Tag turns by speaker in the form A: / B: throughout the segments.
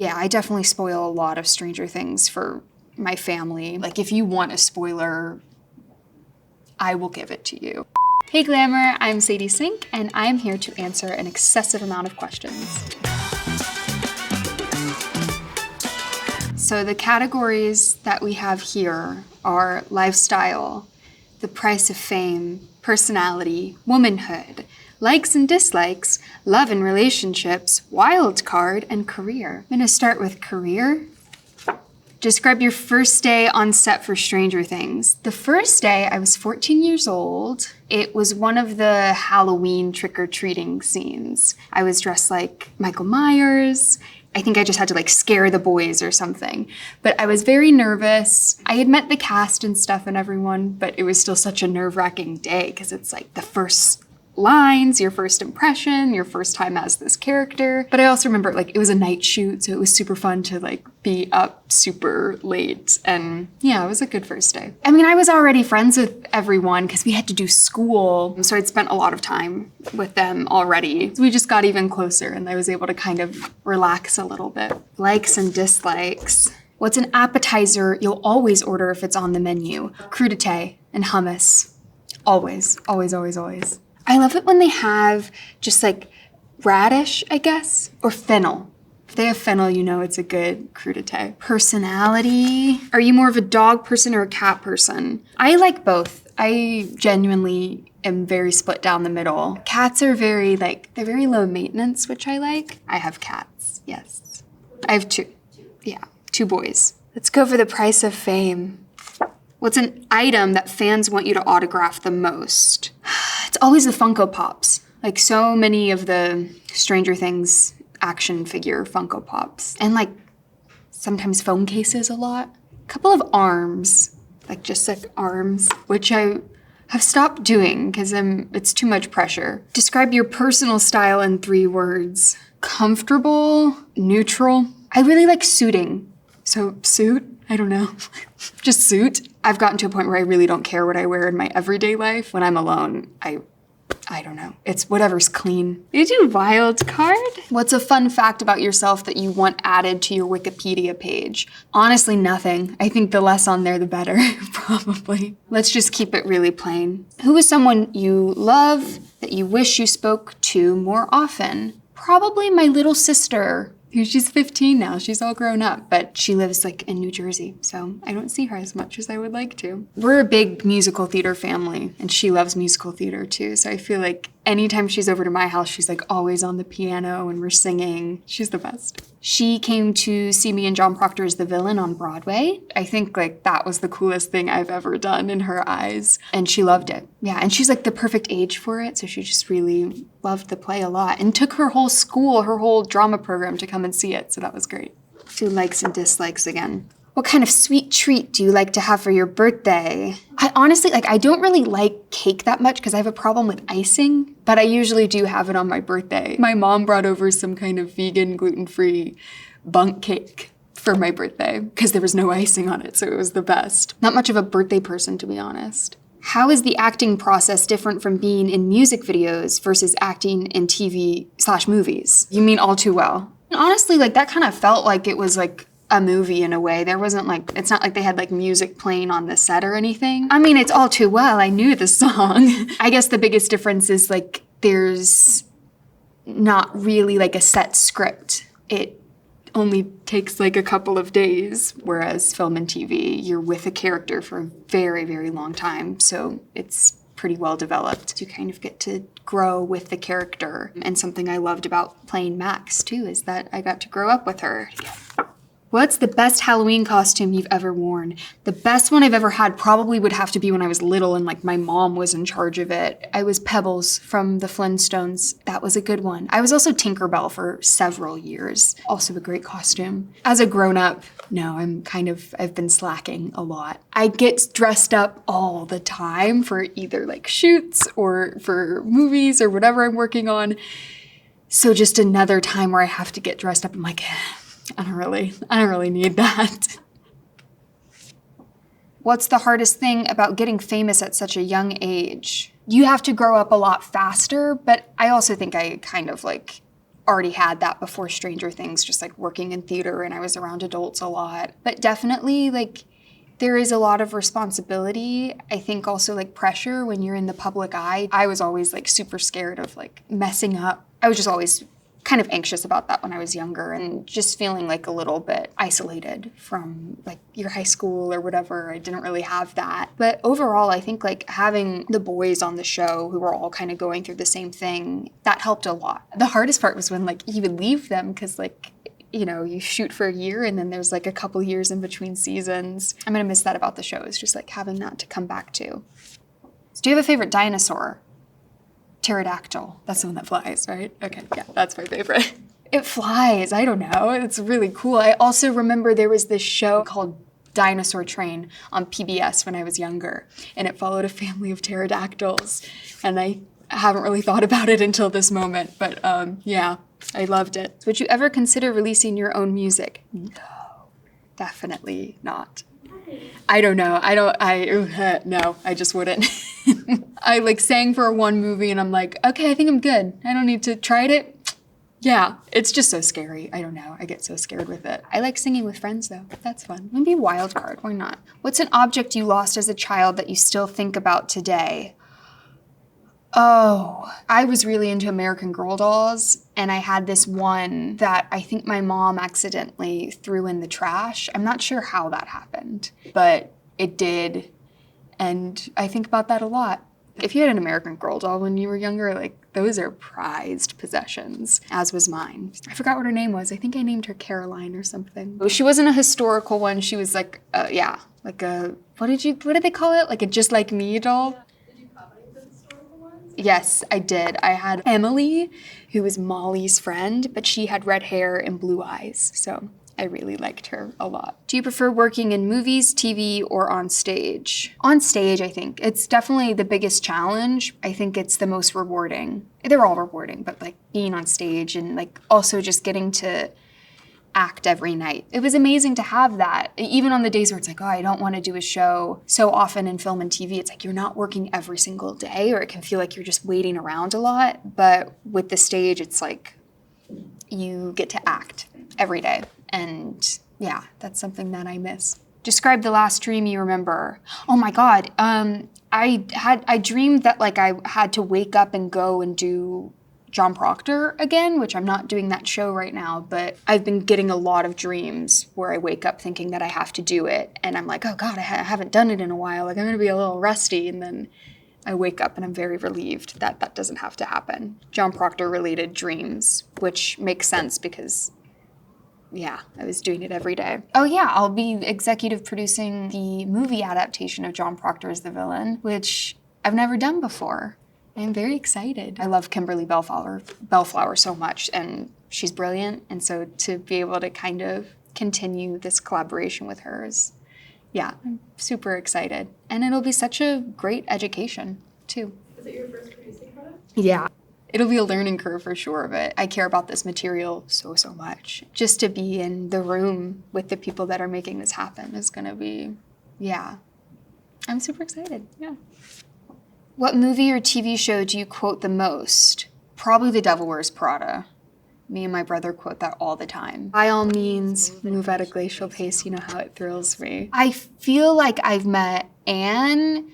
A: Yeah, I definitely spoil a lot of Stranger Things for my family. Like, if you want a spoiler, I will give it to you. Hey Glamour, I'm Sadie Sink, and I'm here to answer an excessive amount of questions. So the categories that we have here are lifestyle, the price of fame, personality, womanhood, likes and dislikes, love and relationships, wild card, and career. I'm gonna start with career. Describe your first day on set for Stranger Things. The first day, I was 14 years old. It was one of the Halloween trick-or-treating scenes. I was dressed like Michael Myers. I think I just had to like scare the boys or something. But I was very nervous. I had met the cast and stuff and everyone, but it was still such a nerve-wracking day because it's like the first lines, your first impression, your first time as this character. But I also remember like it was a night shoot, so it was super fun to like be up super late. And yeah, it was a good first day. I mean, I was already friends with everyone because we had to do school. So I'd spent a lot of time with them already. So we just got even closer and I was able to kind of relax a little bit. Likes and dislikes. What's an appetizer you'll always order if it's on the menu? Crudité and hummus. Always, always, always, always. I love it when they have just like radish, I guess, or fennel. If they have fennel, you know it's a good crudité. Personality. Are you more of a dog person or a cat person? I like both. I genuinely am very split down the middle. Cats are they're very low maintenance, which I like. I have cats, yes. I have two. Yeah, 2 boys. Let's go for the price of fame. What's an item that fans want you to autograph the most? It's always the Funko Pops. Like so many of the Stranger Things action figure Funko Pops. And like sometimes phone cases a lot. A couple of arms, like just like arms, which I have stopped doing because it's too much pressure. Describe your personal style in 3 words. Comfortable, neutral. I really like suiting. So suit, I don't know, just suit. I've gotten to a point where I really don't care what I wear in my everyday life. When I'm alone, I don't know. It's whatever's clean. You do wild card? What's a fun fact about yourself that you want added to your Wikipedia page? Honestly, nothing. I think the less on there, the better, probably. Let's just keep it really plain. Who is someone you love that you wish you spoke to more often? Probably my little sister. She's 15 now, she's all grown up, but she lives like in New Jersey, so I don't see her as much as I would like to. We're a big musical theater family, and she loves musical theater too, so I feel like anytime she's over to my house, she's like always on the piano and we're singing. She's the best. She came to see me in John Proctor's The Villain on Broadway. I think like that was the coolest thing I've ever done in her eyes, and she loved it. Yeah, and she's like the perfect age for it, so she just really loved the play a lot and took her whole school, her whole drama program to come and see it, so that was great. Do likes and dislikes again. What kind of sweet treat do you like to have for your birthday? I honestly, I don't really like cake that much because I have a problem with icing, but I usually do have it on my birthday. My mom brought over some kind of vegan, gluten-free bundt cake for my birthday because there was no icing on it, so it was the best. Not much of a birthday person, to be honest. How is the acting process different from being in music videos versus acting in TV/movies? You mean All Too Well? And honestly, that kind of felt like it was like a movie in a way. There wasn't it's not like they had music playing on the set or anything. I mean, it's All Too Well. I knew the song. I guess the biggest difference is there's not really a set script. It only takes a couple of days, whereas film and TV, you're with a character for a very, very long time. So it's pretty well developed. You kind of get to grow with the character. And something I loved about playing Max too is that I got to grow up with her. What's the best Halloween costume you've ever worn? The best one I've ever had probably would have to be when I was little and my mom was in charge of it. I was Pebbles from the Flintstones. That was a good one. I was also Tinkerbell for several years. Also a great costume. As a grown-up, no, I've been slacking a lot. I get dressed up all the time for either shoots or for movies or whatever I'm working on. So just another time where I have to get dressed up, I'm like, I don't really need that. What's the hardest thing about getting famous at such a young age? You have to grow up a lot faster, but I also think I kind of already had that before Stranger Things, just like working in theater, and I was around adults a lot. But definitely like there is a lot of responsibility. I think also like pressure when you're in the public eye. I was always like super scared of like messing up. I was just always kind of anxious about that when I was younger, and just feeling like a little bit isolated from like your high school or whatever. I didn't really have that. But overall, I think like having the boys on the show who were all kind of going through the same thing, that helped a lot. The hardest part was when like you would leave them, because like, you know, you shoot for a year and then there's like a couple years in between seasons. I'm gonna miss that about the show, is just like having that to come back to. So do you have a favorite dinosaur? Pterodactyl. That's the one that flies, right? Okay, yeah, that's my favorite. It flies, I don't know, it's really cool. I also remember there was this show called Dinosaur Train on PBS when I was younger, and it followed a family of pterodactyls, and I haven't really thought about it until this moment, but yeah, I loved it. Would you ever consider releasing your own music? No, definitely not. I don't know. No, I just wouldn't. I like sang for one movie and I'm like, okay, I think I'm good. I don't need to try it. Yeah, it's just so scary. I don't know. I get so scared with it. I like singing with friends though. That's fun. Maybe a wild card. Why not? What's an object you lost as a child that you still think about today? Oh, I was really into American Girl dolls, and I had this one that I think my mom accidentally threw in the trash. I'm not sure how that happened, but it did, and I think about that a lot. If you had an American Girl doll when you were younger, like, those are prized possessions, as was mine. I forgot what her name was. I think I named her Caroline or something. She wasn't a historical one. She was like, like a, what did they call it? Like a Just Like Me doll? Yes, I did. I had Emily, who was Molly's friend, but she had red hair and blue eyes, so I really liked her a lot. Do you prefer working in movies, TV, or on stage? On stage, I think. It's definitely the biggest challenge. I think it's the most rewarding. They're all rewarding, but like being on stage and like also just getting to act every night. It was amazing to have that. Even on the days where it's like, oh, I don't want to do a show. So often in film and TV, it's like you're not working every single day, or it can feel like you're just waiting around a lot. But with the stage, it's like you get to act every day. And yeah, that's something that I miss. Describe the last dream you remember. Oh my God. I dreamed that like I had to wake up and go and do John Proctor again, which I'm not doing that show right now, but I've been getting a lot of dreams where I wake up thinking that I have to do it. And I'm like, oh God, I haven't done it in a while. Like I'm gonna be a little rusty. And then I wake up and I'm very relieved that that doesn't have to happen. John Proctor related dreams, which makes sense because yeah, I was doing it every day. Oh yeah, I'll be executive producing the movie adaptation of John Proctor as the villain, which I've never done before. I'm very excited. I love Kimberly Bellflower so much, and she's brilliant. And so to be able to kind of continue this collaboration with her is, yeah, I'm super excited. And it'll be such a great education, too.
B: Was it your first producing product?
A: Yeah. It'll be a learning curve for sure, but I care about this material so much. Just to be in the room with the people that are making this happen is gonna be, yeah. I'm super excited, yeah. What movie or TV show do you quote the most? Probably The Devil Wears Prada. Me and my brother quote that all the time. By all means, move at a glacial pace, you know how it thrills me. I feel like I've met Anne.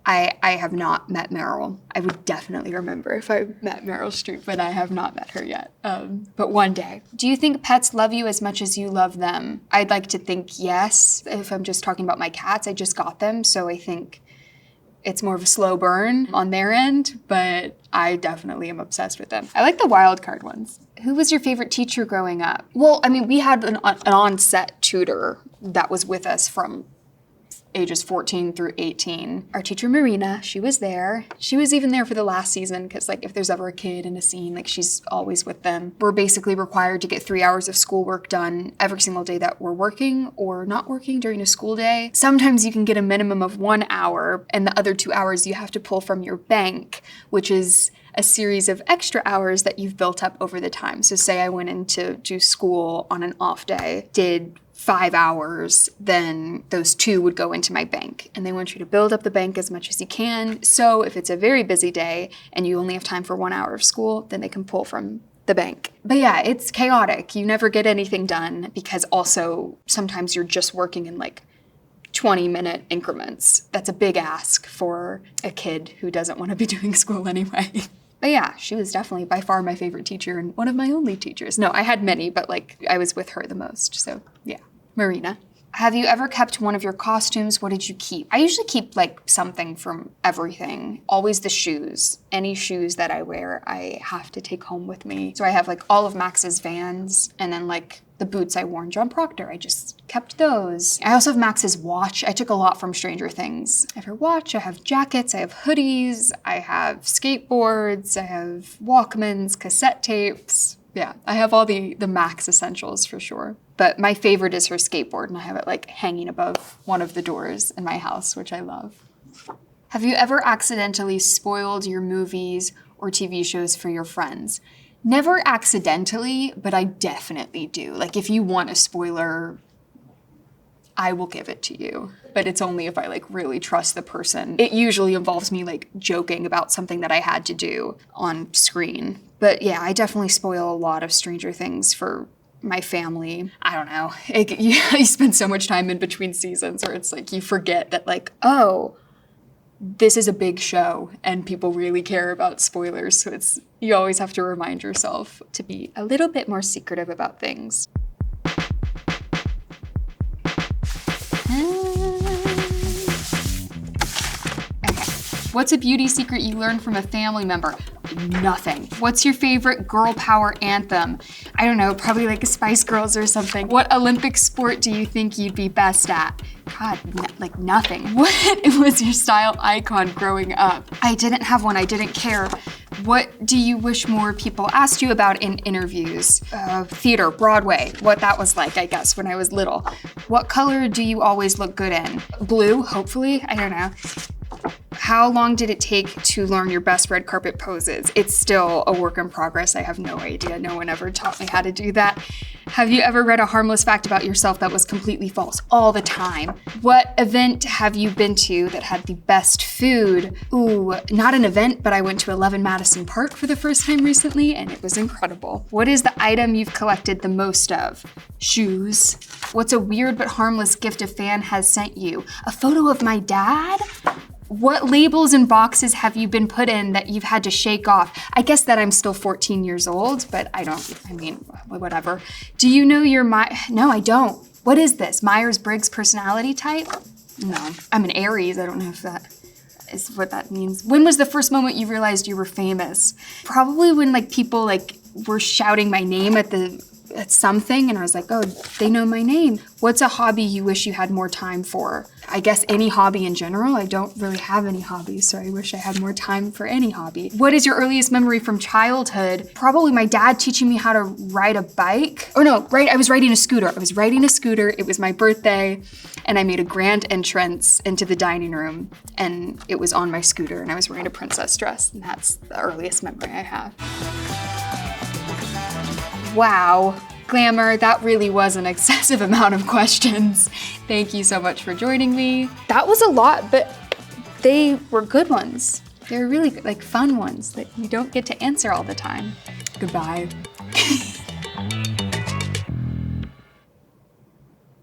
A: I have not met Meryl. I would definitely remember if I met Meryl Streep, but I have not met her yet. But one day. Do you think pets love you as much as you love them? I'd like to think yes. If I'm just talking about my cats, I just got them, so I think it's more of a slow burn on their end, but I definitely am obsessed with them. I like the wild card ones. Who was your favorite teacher growing up? Well, I mean, we had an on-set tutor that was with us from ages 14 through 18. Our teacher, Marina, she was there. She was even there for the last season because, like, if there's ever a kid in a scene, like, she's always with them. We're basically required to get 3 hours of schoolwork done every single day that we're working or not working during a school day. Sometimes you can get a minimum of 1 hour, and the other 2 hours you have to pull from your bank, which is a series of extra hours that you've built up over the time. So say I went in to do school on an off day, did 5 hours, then those 2 would go into my bank. And they want you to build up the bank as much as you can. So if it's a very busy day and you only have time for 1 hour of school, then they can pull from the bank. But yeah, it's chaotic. You never get anything done because also sometimes you're just working in like 20-minute increments. That's a big ask for a kid who doesn't want to be doing school anyway. But yeah, she was definitely by far my favorite teacher and one of my only teachers. No, I had many, but like I was with her the most. So yeah, Marina. Have you ever kept one of your costumes? What did you keep? I usually keep like something from everything. Always the shoes. Any shoes that I wear, I have to take home with me. So I have like all of Max's Vans and then like the boots I wore in John Proctor. I just kept those. I also have Max's watch. I took a lot from Stranger Things. I have her watch, I have jackets, I have hoodies, I have skateboards, I have Walkmans, cassette tapes. Yeah, I have all the Max essentials for sure. But my favorite is her skateboard, and I have it like hanging above one of the doors in my house, which I love. Have you ever accidentally spoiled your movies or TV shows for your friends? Never accidentally, but I definitely do. Like if you want a spoiler, I will give it to you. But it's only if I like really trust the person. It usually involves me like joking about something that I had to do on screen. But yeah, I definitely spoil a lot of Stranger Things for my family. I don't know. You spend so much time in between seasons where it's like you forget that like, oh, this is a big show and people really care about spoilers. So you always have to remind yourself to be a little bit more secretive about things. What's a beauty secret you learned from a family member? Nothing. What's your favorite girl power anthem? I don't know, probably like Spice Girls or something. What Olympic sport do you think you'd be best at? God, like nothing. What was your style icon growing up? I didn't have one, I didn't care. What do you wish more people asked you about in interviews? Theater, Broadway, what that was like, I guess, when I was little. What color do you always look good in? Blue, hopefully, I don't know. How long did it take to learn your best red carpet poses? It's still a work in progress. I have no idea. No one ever taught me how to do that. Have you ever read a harmless fact about yourself that was completely false? All the time. What event have you been to that had the best food? Ooh, not an event, but I went to 11 Madison Park for the first time recently, and it was incredible. What is the item you've collected the most of? Shoes. What's a weird but harmless gift a fan has sent you? A photo of my dad? What labels and boxes have you been put in that you've had to shake off? I guess that I'm still 14 years old, but whatever. Do you know your No, I don't. What is this? Myers-Briggs personality type? No, I'm an Aries. I don't know if that is what that means. When was the first moment you realized you were famous? Probably when like people like were shouting my name at something and I was like, oh, they know my name. What's a hobby you wish you had more time for? I guess any hobby in general. I don't really have any hobbies, so I wish I had more time for any hobby. What is your earliest memory from childhood? Probably my dad teaching me how to ride a bike. Oh no, right, I was riding a scooter. It was my birthday and I made a grand entrance into the dining room and it was on my scooter and I was wearing a princess dress and that's the earliest memory I have. Wow, Glamour, that really was an excessive amount of questions. Thank you so much for joining me. That was a lot, but they were good ones. They were really like fun ones that you don't get to answer all the time. Goodbye.